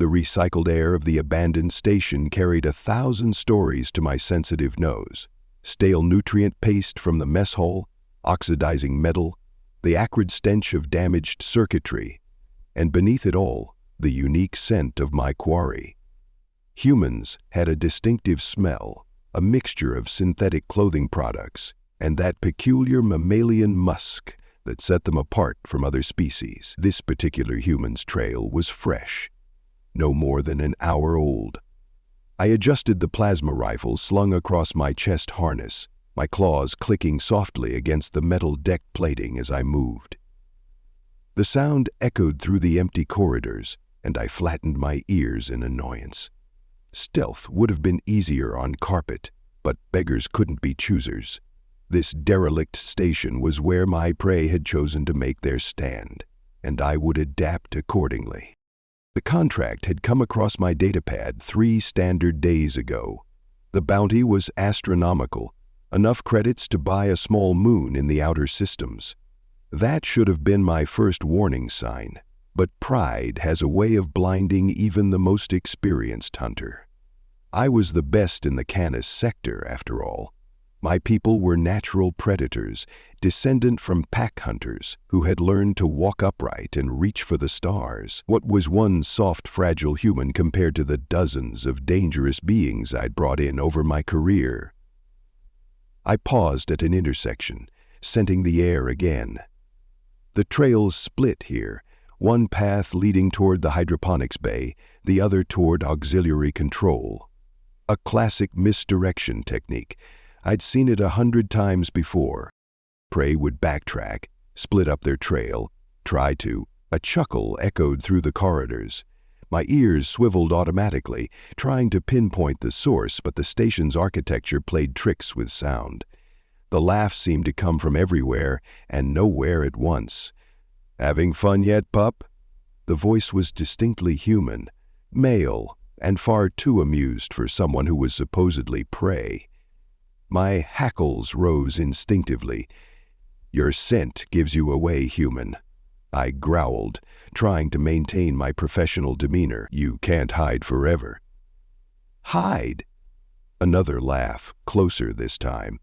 recycled air of the abandoned station carried 1,000 stories to my sensitive nose. Stale nutrient paste from the mess hall, oxidizing metal, the acrid stench of damaged circuitry, and beneath it all, the unique scent of my quarry. Humans had a distinctive smell, a mixture of synthetic clothing products, and that peculiar mammalian musk that set them apart from other species. This particular human's trail was fresh, no more than an hour old. I adjusted the plasma rifle slung across my chest harness, my claws clicking softly against the metal deck plating as I moved. The sound echoed through the empty corridors, and I flattened my ears in annoyance. Stealth would have been easier on carpet, but beggars couldn't be choosers. This derelict station was where my prey had chosen to make their stand, and I would adapt accordingly. The contract had come across my datapad 3 standard days ago. The bounty was astronomical, enough credits to buy a small moon in the outer systems. That should have been my first warning sign, but pride has a way of blinding even the most experienced hunter. I was the best in the Canis sector, after all. My people were natural predators, descendant from pack hunters who had learned to walk upright and reach for the stars. What was one soft, fragile human compared to the dozens of dangerous beings I'd brought in over my career? I paused at an intersection, scenting the air again. The trails split here, one path leading toward the hydroponics bay, the other toward auxiliary control. A classic misdirection technique. I'd seen it 100 times before. Prey would backtrack, split up their trail, try to. A chuckle echoed through the corridors. My ears swiveled automatically, trying to pinpoint the source, but the station's architecture played tricks with sound. The laugh seemed to come from everywhere and nowhere at once. "Having fun yet, pup?" The voice was distinctly human, male, and far too amused for someone who was supposedly prey. My hackles rose instinctively. "Your scent gives you away, human," I growled, trying to maintain my professional demeanor. "You can't hide forever." "Hide?" Another laugh, closer this time.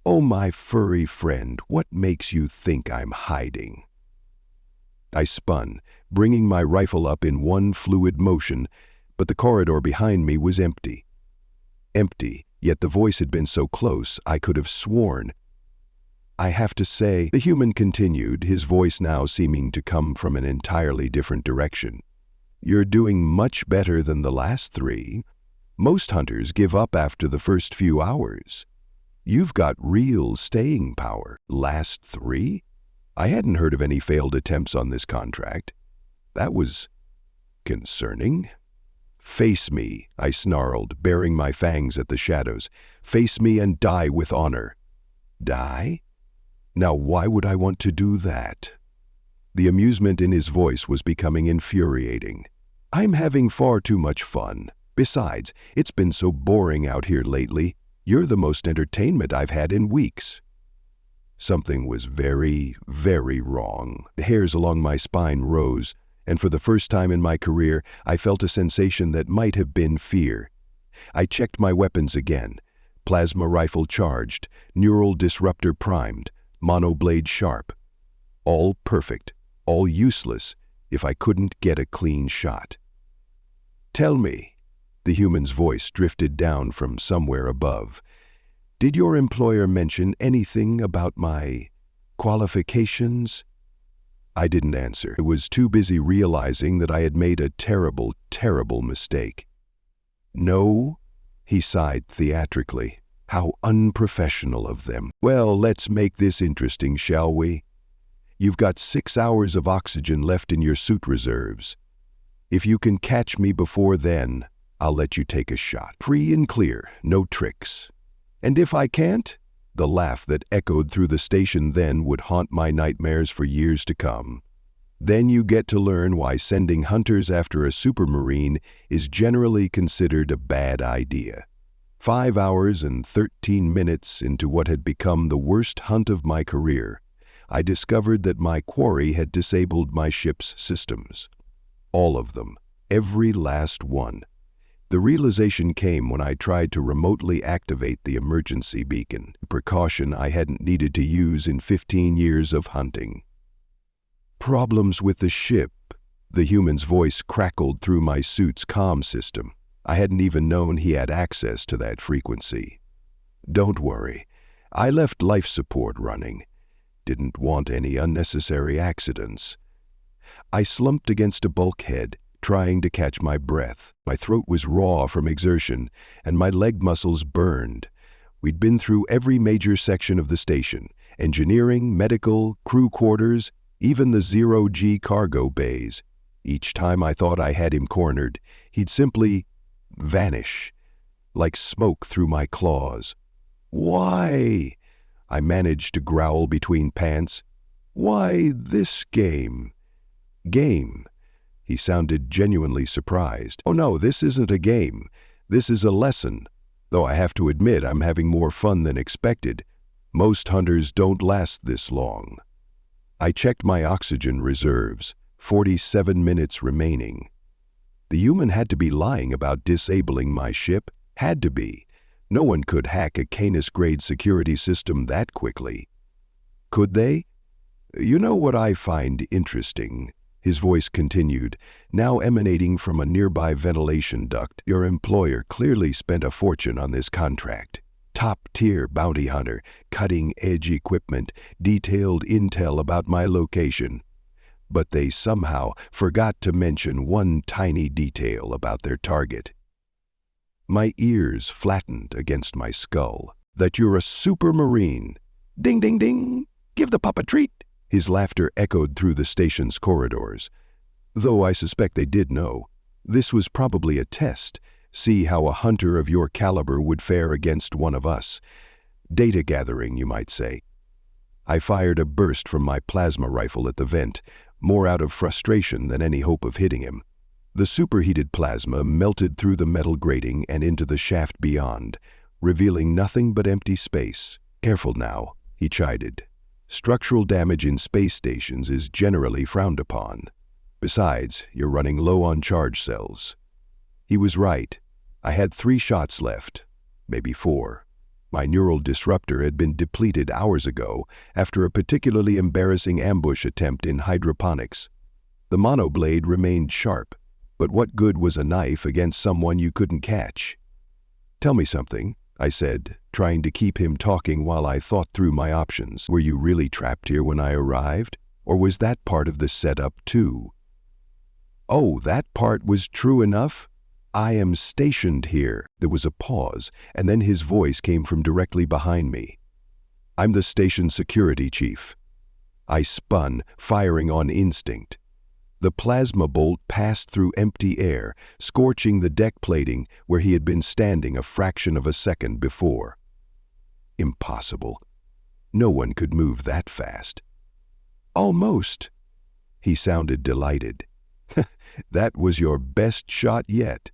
"Oh, my furry friend, what makes you think I'm hiding?" I spun, bringing my rifle up in one fluid motion, but the corridor behind me was empty. Empty, yet the voice had been so close I could have sworn. "I have to say," the human continued, his voice now seeming to come from an entirely different direction, "you're doing much better than the last 3. Most hunters give up after the first few hours. You've got real staying power. Last 3? I hadn't heard of any failed attempts on this contract. That was concerning." "Face me," I snarled, baring my fangs at the shadows. "Face me and die with honor." "Die? Now why would I want to do that?" The amusement in his voice was becoming infuriating. "I'm having far too much fun. Besides, it's been so boring out here lately. You're the most entertainment I've had in weeks." Something was very, very wrong. The hairs along my spine rose, and for the first time in my career, I felt a sensation that might have been fear. I checked my weapons again. Plasma rifle charged, neural disruptor primed, monoblade sharp. All perfect, all useless if I couldn't get a clean shot. "Tell me," the human's voice drifted down from somewhere above, "did your employer mention anything about my qualifications?" I didn't answer. I was too busy realizing that I had made a terrible, terrible mistake. "No?" he sighed theatrically. "How unprofessional of them. Well, let's make this interesting, shall we? You've got 6 hours of oxygen left in your suit reserves. If you can catch me before then, I'll let you take a shot. Free and clear, no tricks. And if I can't?" The laugh that echoed through the station then would haunt my nightmares for years to come. "Then you get to learn why sending hunters after a supermarine is generally considered a bad idea." 5 hours and 13 minutes into what had become the worst hunt of my career, I discovered that my quarry had disabled my ship's systems. All of them, every last one. The realization came when I tried to remotely activate the emergency beacon, a precaution I hadn't needed to use in 15 years of hunting. Problems with the ship. The human's voice crackled through my suit's comm system. I hadn't even known he had access to that frequency. Don't worry. I left life support running. Didn't want any unnecessary accidents. I slumped against a bulkhead, trying to catch my breath. My throat was raw from exertion, and my leg muscles burned. We'd been through every major section of the station: engineering, medical, crew quarters, even the zero-G cargo bays. Each time I thought I had him cornered, he'd simply vanish, like smoke through my claws. Why? I managed to growl between pants. Why this game? Game? He sounded genuinely surprised. Oh no, this isn't a game. This is a lesson. Though I have to admit I'm having more fun than expected. Most hunters don't last this long. I checked my oxygen reserves. 47 minutes remaining. The human had to be lying about disabling my ship. Had to be. No one could hack a Canis-grade security system that quickly. Could they? You know what I find interesting? His voice continued, now emanating from a nearby ventilation duct. Your employer clearly spent a fortune on this contract. Top-tier bounty hunter, cutting-edge equipment, detailed intel about my location. But they somehow forgot to mention one tiny detail about their target. My ears flattened against my skull. That you're a supermarine. Ding, ding, ding! Give the pup a treat! His laughter echoed through the station's corridors. Though I suspect they did know. This was probably a test. See how a hunter of your caliber would fare against one of us. Data gathering, you might say. I fired a burst from my plasma rifle at the vent, more out of frustration than any hope of hitting him. The superheated plasma melted through the metal grating and into the shaft beyond, revealing nothing but empty space. Careful now, he chided. Structural damage in space stations is generally frowned upon. Besides, you're running low on charge cells. He was right. I had 3 shots left, maybe 4. My neural disruptor had been depleted hours ago after a particularly embarrassing ambush attempt in hydroponics. The monoblade remained sharp, but what good was a knife against someone you couldn't catch? Tell me something, I said, trying to keep him talking while I thought through my options. Were you really trapped here when I arrived? Or was that part of the setup too? Oh, that part was true enough? I am stationed here. There was a pause, and then his voice came from directly behind me. I'm the station security chief. I spun, firing on instinct. The plasma bolt passed through empty air, scorching the deck plating where he had been standing a fraction of a second before. Impossible. No one could move that fast. Almost. He sounded delighted. That was your best shot yet.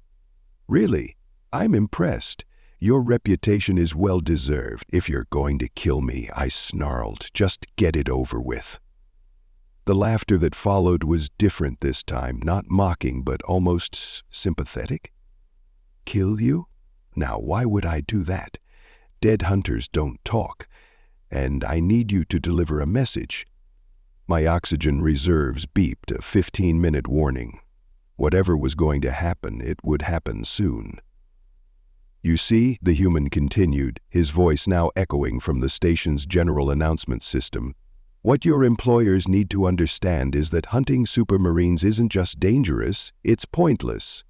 Really, I'm impressed. Your reputation is well deserved. If you're going to kill me, I snarled, just get it over with. The laughter that followed was different this time, not mocking but almost sympathetic. Kill you? Now, why would I do that? Dead hunters don't talk, and I need you to deliver a message. My oxygen reserves beeped a 15-minute warning. Whatever was going to happen, it would happen soon. You see, the human continued, his voice now echoing from the station's general announcement system. What your employers need to understand is that hunting supermarines isn't just dangerous, it's pointless.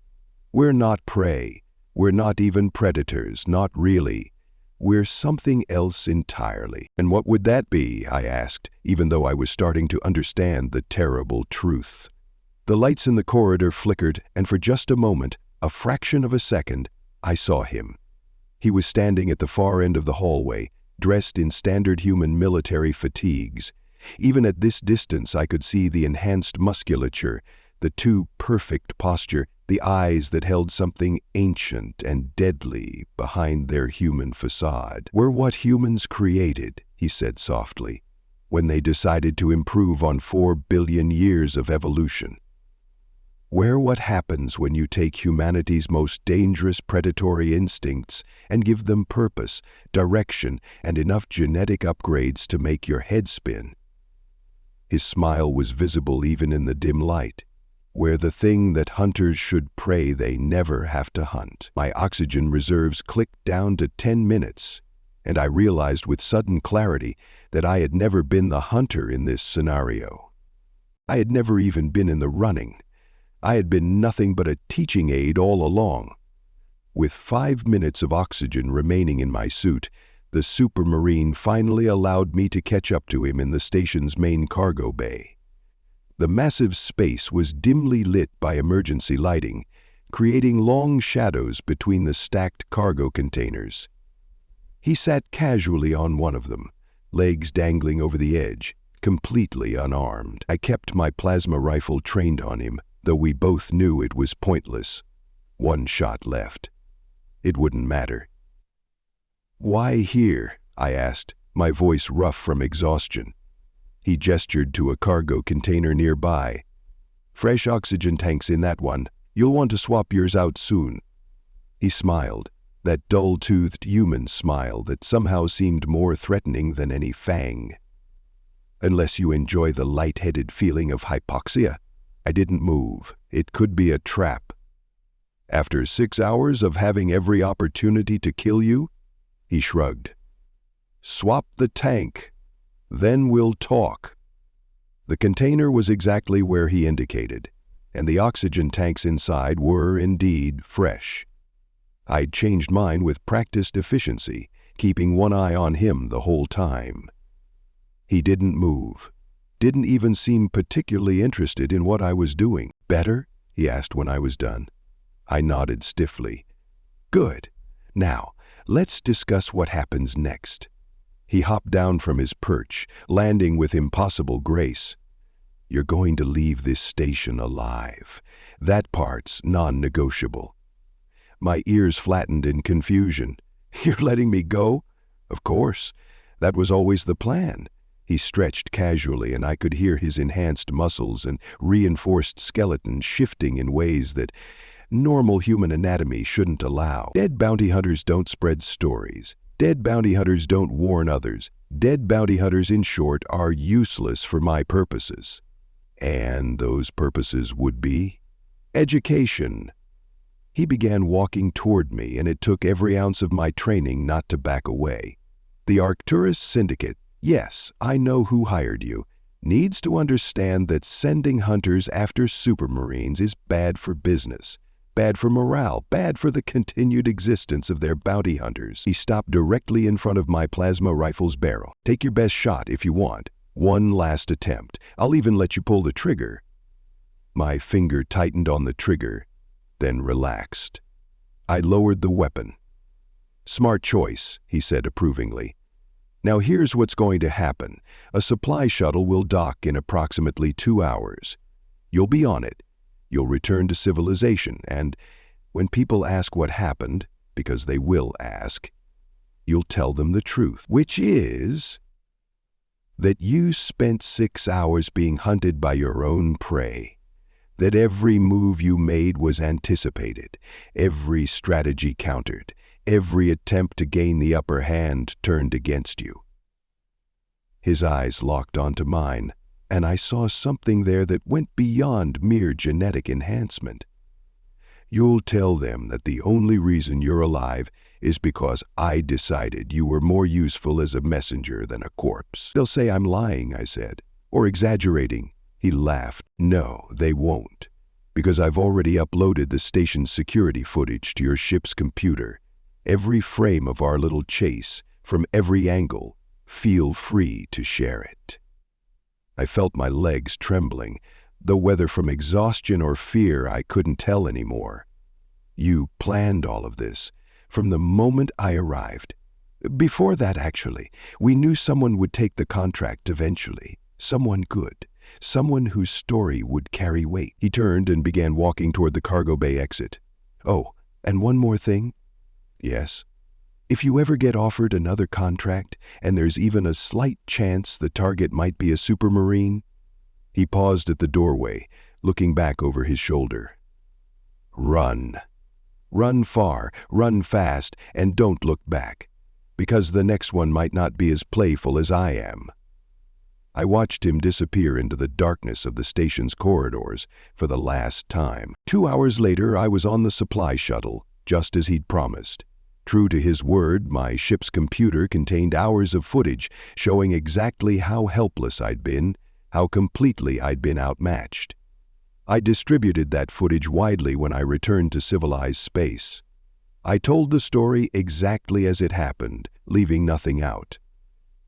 We're not prey. We're not even predators, not really. We're something else entirely. And what would that be? I asked, even though I was starting to understand the terrible truth. The lights in the corridor flickered, and for just a moment, a fraction of a second, I saw him. He was standing at the far end of the hallway, dressed in standard human military fatigues. Even at this distance, I could see the enhanced musculature, the too perfect posture, the eyes that held something ancient and deadly behind their human facade. We're what humans created, he said softly, when they decided to improve on 4 billion years of evolution. Where what happens when you take humanity's most dangerous predatory instincts and give them purpose, direction, and enough genetic upgrades to make your head spin. His smile was visible even in the dim light. Where the thing that hunters should pray they never have to hunt. My oxygen reserves clicked down to 10 minutes, and I realized with sudden clarity that I had never been the hunter in this scenario. I had never even been in the running. I had been nothing but a teaching aid all along. With 5 minutes of oxygen remaining in my suit, the supermarine finally allowed me to catch up to him in the station's main cargo bay. The massive space was dimly lit by emergency lighting, creating long shadows between the stacked cargo containers. He sat casually on one of them, legs dangling over the edge, completely unarmed. I kept my plasma rifle trained on him, though we both knew it was pointless. 1 shot left. It wouldn't matter. "Why here?" I asked, my voice rough from exhaustion. He gestured to a cargo container nearby. "Fresh oxygen tanks in that one. You'll want to swap yours out soon." He smiled, that dull-toothed human smile that somehow seemed more threatening than any fang. "Unless you enjoy the light-headed feeling of hypoxia." I didn't move. It could be a trap. "After 6 hours of having every opportunity to kill you?" He shrugged. "Swap the tank. Then we'll talk." The container was exactly where he indicated, and the oxygen tanks inside were, indeed, fresh. I'd changed mine with practiced efficiency, keeping one eye on him the whole time. He didn't move, didn't even seem particularly interested in what I was doing. "Better?" he asked when I was done. I nodded stiffly. "Good. Now, let's discuss what happens next." He hopped down from his perch, landing with impossible grace. "You're going to leave this station alive. That part's non-negotiable." My ears flattened in confusion. "You're letting me go?" "Of course. That was always the plan." He stretched casually, and I could hear his enhanced muscles and reinforced skeleton shifting in ways that normal human anatomy shouldn't allow. Dead bounty hunters don't spread stories. Dead bounty hunters don't warn others. Dead bounty hunters, in short, are useless for my purposes. And those purposes would be education. He began walking toward me, and it took every ounce of my training not to back away. "The Arcturus Syndicate, yes, I know who hired you, needs to understand that sending hunters after supermarines is bad for business. Bad for morale, bad for the continued existence of their bounty hunters." He stopped directly in front of my plasma rifle's barrel. "Take your best shot if you want. One last attempt. I'll even let you pull the trigger." My finger tightened on the trigger, then relaxed. I lowered the weapon. "Smart choice," he said approvingly. "Now here's what's going to happen. A supply shuttle will dock in approximately 2 hours. You'll be on it. You'll return to civilization, and when people ask what happened, because they will ask, you'll tell them the truth, which is that you spent 6 hours being hunted by your own prey, that every move you made was anticipated, every strategy countered, every attempt to gain the upper hand turned against you." His eyes locked onto mine, and I saw something there that went beyond mere genetic enhancement. "You'll tell them that the only reason you're alive is because I decided you were more useful as a messenger than a corpse." "They'll say I'm lying," I said, "or exaggerating." He laughed. "No, they won't, because I've already uploaded the station's security footage to your ship's computer. Every frame of our little chase, from every angle. Feel free to share it." I felt my legs trembling, though whether from exhaustion or fear I couldn't tell anymore. "You planned all of this from the moment I arrived." "Before that, actually. We knew someone would take the contract eventually. Someone good. Someone whose story would carry weight." He turned and began walking toward the cargo bay exit. "Oh, and one more thing." "Yes?" "If you ever get offered another contract, and there's even a slight chance the target might be a supermarine." He paused at the doorway, looking back over his shoulder. Run. Run far, run fast, and don't look back, because the next one might not be as playful as I am. I watched him disappear into the darkness of the station's corridors for the last time. 2 hours later, I was on the supply shuttle, just as he'd promised. True to his word, my ship's computer contained hours of footage showing exactly how helpless I'd been, how completely I'd been outmatched. I distributed that footage widely when I returned to civilized space. I told the story exactly as it happened, leaving nothing out.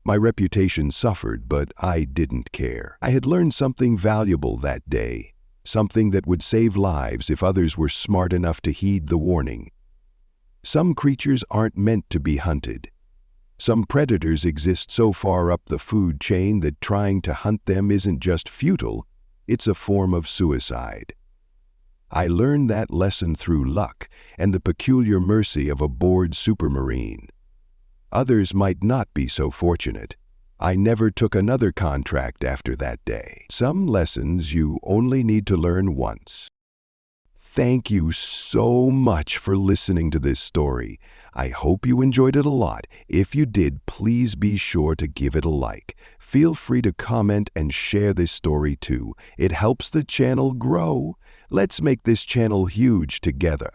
My reputation suffered, but I didn't care. I had learned something valuable that day, something that would save lives if others were smart enough to heed the warning. Some creatures aren't meant to be hunted. Some predators exist so far up the food chain that trying to hunt them isn't just futile, it's a form of suicide. I learned that lesson through luck and the peculiar mercy of a bored supermarine. Others might not be so fortunate. I never took another contract after that day. Some lessons you only need to learn once. Thank you so much for listening to this story. I hope you enjoyed it a lot. If you did, please be sure to give it a like. Feel free to comment and share this story too. It helps the channel grow. Let's make this channel huge together.